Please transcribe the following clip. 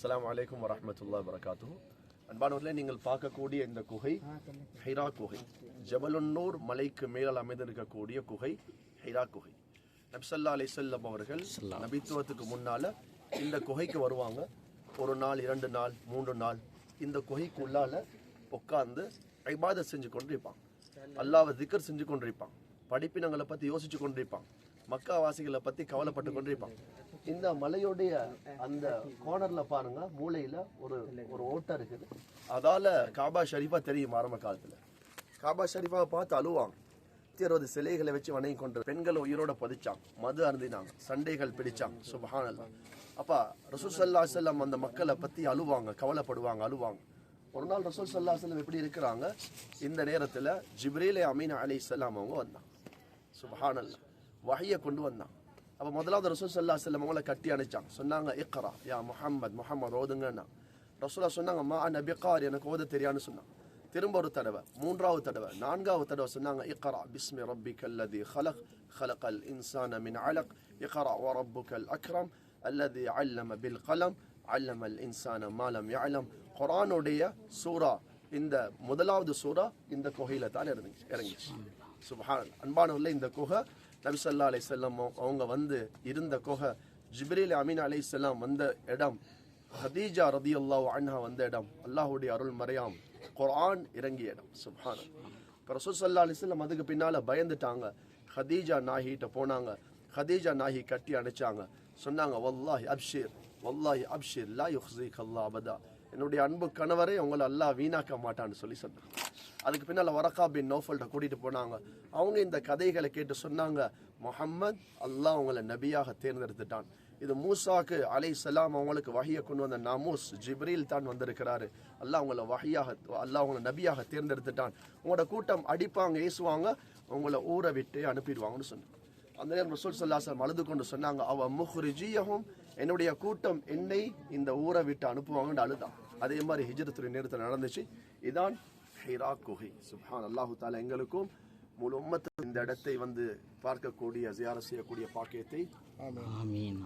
அஸ்ஸலாமு அலைக்கும் வரஹ்மத்துல்லாஹி வபரகாத்துஹு. அன்பானவர்களே, நீங்கள் பார்க்கக்கூடிய இந்த குகை ஹிரா குகை, ஜபலுன்னூர் மலைக்கு மேல் அமைந்திருக்கக்கூடிய குகை ஹிரா குகை. நபி ஸல்லல்லாஹு அலைஹி வஸல்லம் அவர்கள் நபித்துவத்துக்கு முன்னால இந்த குகைக்கு வருவாங்க. ஒரு நாள், 2 நாள், 3 நாள் இந்த குகைக்கு உள்ளால உட்கார்ந்து இபாதத் செஞ்சு கொண்டிருப்பான். அல்லாஹ்வை திக்ர் செஞ்சு கொண்டிருப்பான். படிப்பினங்களை பத்தி யோசிச்சு கொண்டிருப்பான். மக்கா வாசிகளை பத்தி கவலைப்பட்டு கொண்டிருப்பான். இந்த மலையுடைய அந்த கோணர்ல பாருங்க, மூலையில ஒரு ஒரு ஓட்டை இருக்குது. அதால காபா ஷரீஃபா தெரியும். ஆரம்ப காலத்துல காபா ஷரீஃபாவை பார்த்து அழுவாங்க. 60 சிலைகளை வச்சு வணங்கி கொண்டு பெண்களை உயிரோட பதிச்சாங்க, மது அருந்தினாங்க, சண்டைகள் பிடிச்சாங்க. சுப்ஹானல்லாஹ். அப்ப ரசூல் ஸல்லல்லாஹு அலைஹி வஸல்லம் அந்த மக்களை பத்தி அழுவாங்க, கவலைப்படுவாங்க, அழுவாங்க. ஒரு நாள் ரசூல் ஸல்லல்லாஹு அலைஹி வஸல்லம் எப்படி இருக்கிறாங்க, இந்த நேரத்துல ஜிப்ரீல் அமீன் அலைஹிஸ்ஸலாம் அவங்க வந்தாங்க. சுப்ஹானல்லாஹ். வஹியை கொண்டு வந்தாங்க. அப்ப முதலாவது ரசூல் ஸல்லல்லாஹு அலைஹி வஸல்லம் அவங்களை கட்டி அணைச்சாங்க. சொன்னாங்க, இக்ரா யா முஹம்மது ஓதுங்கன்னா. ரசூலா சொன்னாங்க, மா அன பிகார், எனக்கு ஓத தெரியான்னு சொன்னாங்க. திரும்ப ஒரு தடவை, 3வது தடவை, 4வது தடவை சொன்னாங்க, இக்ரா பிஸ்மி ரப்பிக்கல்லதி ஹலக் ஹலகல் இன்சான மின் அலக் இக்ரா வ ரப்புக்கல் அக்ரம் அல்லதி அல்லம பில் கலம் அல்லமல் இன்சான மாலம் யஅலம். குர்ஆனுடைய சூரா, இந்த முதலாவது சூரா இந்த குகையில தான் இறங்கிச்சு. சுப்ஹானல்லாஹ். அன்பானவர்களே, இந்த குகை நபி ஸல்லல்லாஹு அலைஹி வஸல்லம் அவங்க வந்து இருந்த குகை, ஜிப்ரீல் அமீன் அலைஹிஸ்ஸலாம் வந்த இடம், ஹதீஜா ரலியல்லாஹு அன்ஹா வந்த இடம், அல்லாஹ்வுடைய அருள் மறையாம் குர்ஆன் இறங்கிய இடம். சுப்ஹானல்லாஹ். இப்போ ரசூல் ஸல்லல்லாஹு அலைஹி வஸல்லம் அதுக்கு பின்னால பயந்துட்டாங்க. ஹதீஜா நாஹிட்ட போனாங்க. ஹதீஜா நாஹி கட்டி அணைச்சாங்க. சொன்னாங்க, வல்லாஹி அப்ஷிர், வல்லாஹி அப்ஷிர் லா யுஹ்ஸிக அல்லாஹ் அபதா, என்னுடைய அன்பு கணவரே உங்களை அல்லாஹ் வீணாக்க மாட்டான்னு சொல்லி சொன்னாங்க. அதுக்கு பின்னால் வரகா பின் நௌஃபல்கிட்ட கூட்டிட்டு போனாங்க. அவங்க இந்த கதைகளை கேட்டு சொன்னாங்க, முஹம்மது அல்லாஹ் அவங்களை நபியாக தேர்ந்தெடுத்துட்டான். இது மூசாக்கு அலைஹிஸ்ஸலாம் அவங்களுக்கு வஹியை கொண்டு வந்த நாமூஸ் ஜிப்ரீல் தான் வந்திருக்கிறாரு. அல்லாஹ் அவங்களை நபியாக தேர்ந்தெடுத்துட்டான். உங்களோட கூட்டம் அடிப்பாங்க, ஏசுவாங்க, உங்களை ஊரை விட்டு அனுப்பிடுவாங்கன்னு சொன்னாங்க. அந்த நேரம் ரசூல் ஸல்லல்லாஹு அலைஹி வஸல்லம் அழுது கொண்டு சொன்னாங்க, அவ முஹ்ரிஜியஹும், என்னுடைய கூட்டம் என்னை இந்த ஊரை விட்டு அனுப்புவாங்கன்னு அழுதான். அதே மாதிரி ஹிஜ்ரத்துடைய நேரத்தில் நடந்துச்சு. இதான் ஹிரா குகை. சுப்ஹான் அல்லாஹு தஆலா எங்களுக்கும் முழு உம்மத்துக்கும் இந்த இடத்தை வந்து பார்க்கக்கூடிய, ஜியாரத் செய்யக்கூடிய பாக்கியத்தை ஆமீன்.